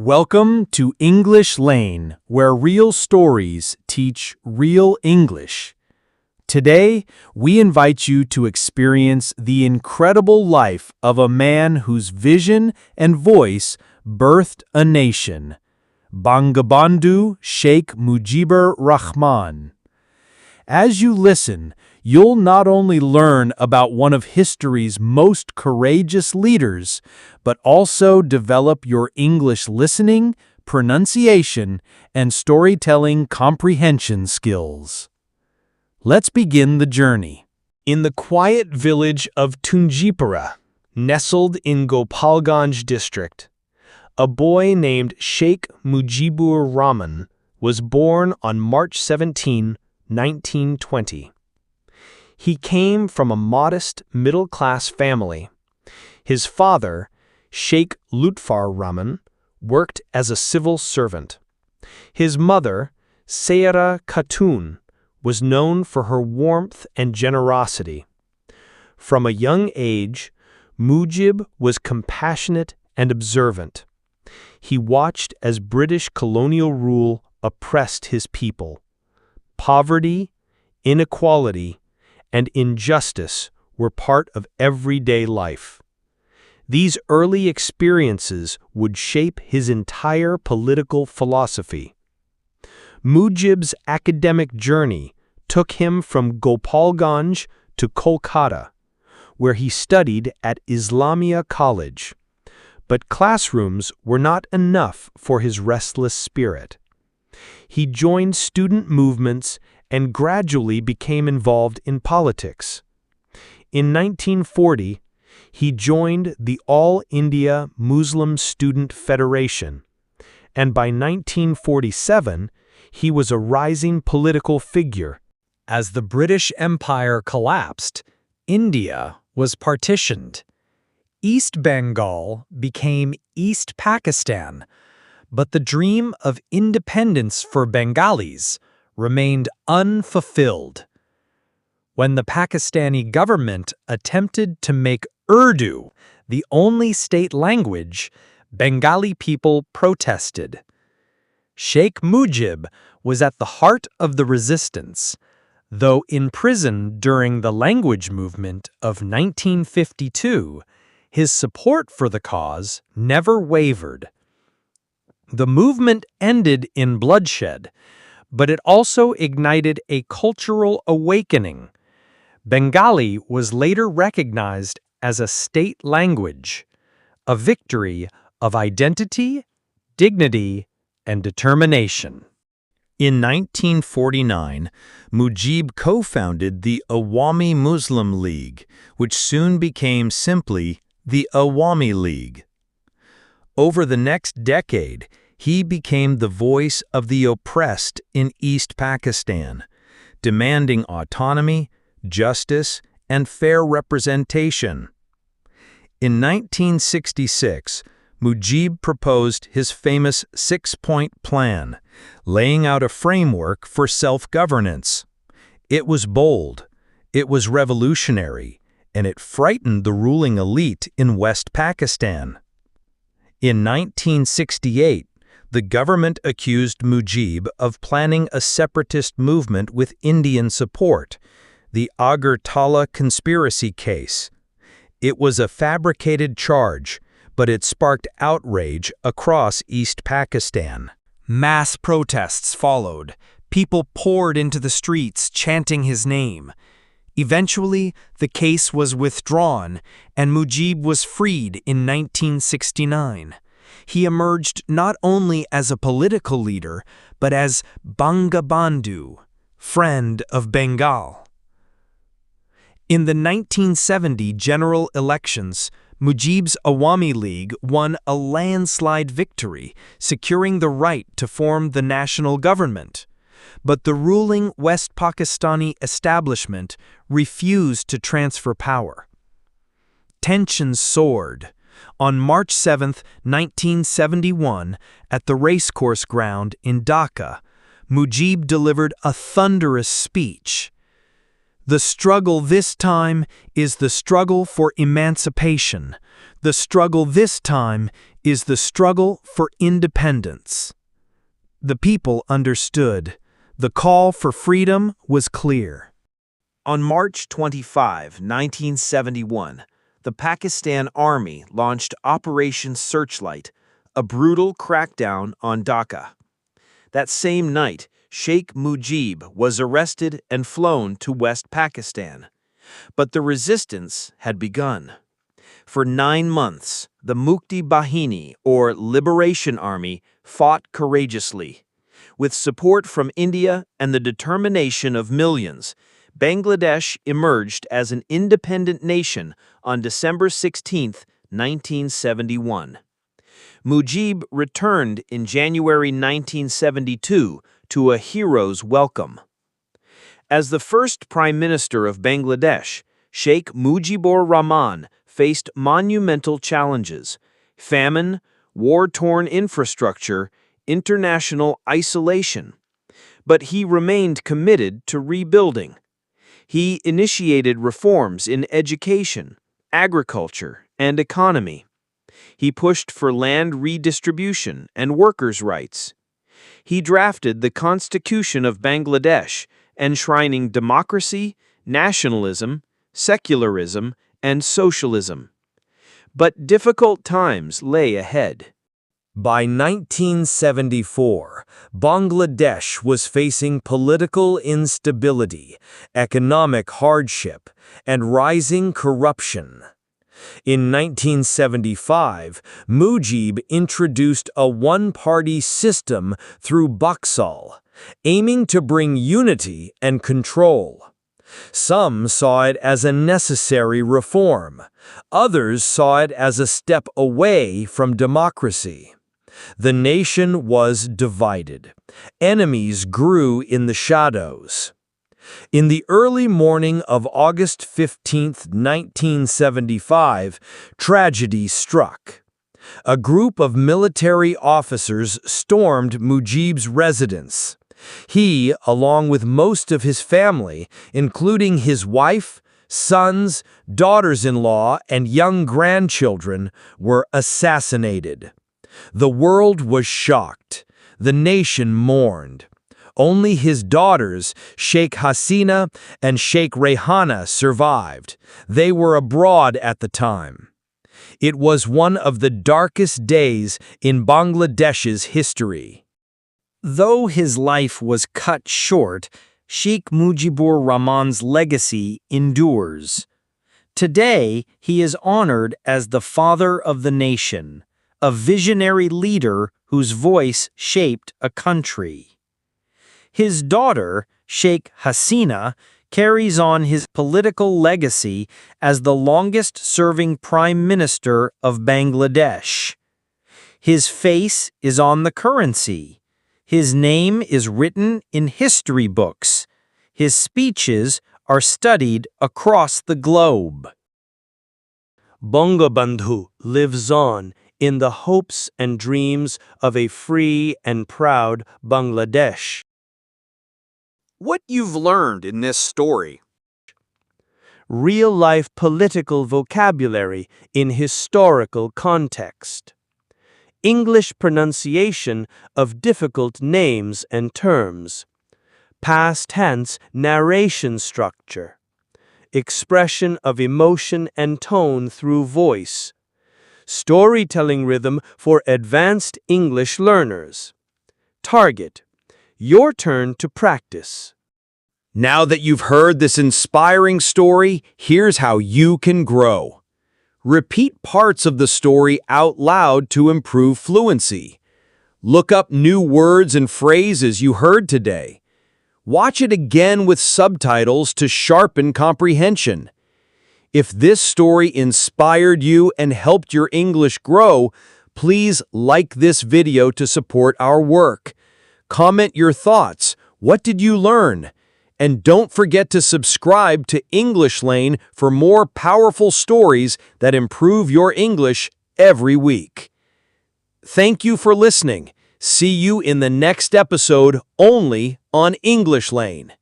Welcome to English Lane, where real stories teach real English. Today, we invite you to experience the incredible life of a man whose vision and voice birthed a nation, Bangabandhu Sheikh Mujibur Rahman. As you listen, you'll not only learn about one of history's most courageous leaders, but also develop your English listening, pronunciation, and storytelling comprehension skills. Let's begin the journey. In the quiet village of Tunjipura, nestled in Gopalganj district, a boy named Sheikh Mujibur Rahman was born on March 17, 1920. He came from a modest middle-class family. His father, Sheikh Lutfar Rahman, worked as a civil servant. His mother, Sayara Khatun, was known for her warmth and generosity. From a young age, Mujib was compassionate and observant. He watched as British colonial rule oppressed his people. Poverty, inequality, and injustice were part of everyday life. These early experiences would shape his entire political philosophy. Mujib's academic journey took him from Gopalganj to Kolkata, where he studied at Islamia College. But classrooms were not enough for his restless spirit. He joined student movements and gradually became involved in politics. In 1940, he joined the All India Muslim Student Federation, and by 1947, he was a rising political figure. As the British Empire collapsed, India was partitioned. East Bengal became East Pakistan, but the dream of independence for Bengalis remained unfulfilled. When the Pakistani government attempted to make Urdu the only state language, Bengali people protested. Sheikh Mujib was at the heart of the resistance, though in prison during the language movement of 1952, his support for the cause never wavered. The movement ended in bloodshed, but it also ignited a cultural awakening. Bengali was later recognized as a state language, a victory of identity, dignity, and determination. In 1949, Mujib co-founded the Awami Muslim League, which soon became simply the Awami League. Over the next decade, he became the voice of the oppressed in East Pakistan, demanding autonomy, justice, and fair representation. In 1966, Mujib proposed his famous six-point plan, laying out a framework for self-governance. It was bold, it was revolutionary, and it frightened the ruling elite in West Pakistan. In 1968, the government accused Mujib of planning a separatist movement with Indian support, the Agartala conspiracy case. It was a fabricated charge, but it sparked outrage across East Pakistan. Mass protests followed. People poured into the streets chanting his name. Eventually, the case was withdrawn, and Mujib was freed in 1969. He emerged not only as a political leader, but as Bangabandhu, friend of Bengal. In the 1970 general elections, Mujib's Awami League won a landslide victory, securing the right to form the national government. But the ruling West Pakistani establishment refused to transfer power. Tensions soared. On March 7, 1971, at the racecourse ground in Dhaka, Mujib delivered a thunderous speech. The struggle this time is the struggle for emancipation. The struggle this time is the struggle for independence. The people understood. The call for freedom was clear. On March 25, 1971, the Pakistan Army launched Operation Searchlight, a brutal crackdown on Dhaka. That same night, Sheikh Mujib was arrested and flown to West Pakistan. But the resistance had begun. For 9 months, the Mukti Bahini, or Liberation Army, fought courageously. With support from India and the determination of millions, Bangladesh emerged as an independent nation on December 16, 1971. Mujib returned in January 1972 to a hero's welcome. As the first Prime Minister of Bangladesh, Sheikh Mujibur Rahman faced monumental challenges: famine, war-torn infrastructure, international isolation. But he remained committed to rebuilding. He initiated reforms in education, agriculture, and economy. He pushed for land redistribution and workers' rights. He drafted the Constitution of Bangladesh, enshrining democracy, nationalism, secularism, and socialism. But difficult times lay ahead. By 1974, Bangladesh was facing political instability, economic hardship, and rising corruption. In 1975, Mujib introduced a one-party system through Baksal, aiming to bring unity and control. Some saw it as a necessary reform. Others saw it as a step away from democracy. The nation was divided. Enemies grew in the shadows. In the early morning of August 15, 1975, tragedy struck. A group of military officers stormed Mujib's residence. He, along with most of his family, including his wife, sons, daughters-in-law, and young grandchildren, were assassinated. The world was shocked. The nation mourned. Only his daughters, Sheikh Hasina and Sheikh Rehana, survived. They were abroad at the time. It was one of the darkest days in Bangladesh's history. Though his life was cut short, Sheikh Mujibur Rahman's legacy endures. Today, he is honored as the father of the nation, a visionary leader whose voice shaped a country. His daughter, Sheikh Hasina, carries on his political legacy as the longest-serving Prime Minister of Bangladesh. His face is on the currency. His name is written in history books. His speeches are studied across the globe. Bangabandhu lives on in the hopes and dreams of a free and proud Bangladesh. What you've learned in this story. Real-life political vocabulary in historical context. English pronunciation of difficult names and terms. Past tense narration structure. Expression of emotion and tone through voice. Storytelling rhythm for advanced English learners. Target: your turn to practice. Now that you've heard this inspiring story, here's how you can grow. Repeat parts of the story out loud to improve fluency. Look up new words and phrases you heard today. Watch it again with subtitles to sharpen comprehension. If this story inspired you and helped your English grow, please like this video to support our work. Comment your thoughts. What did you learn? And don't forget to subscribe to English Lane for more powerful stories that improve your English every week. Thank you for listening. See you in the next episode only on English Lane.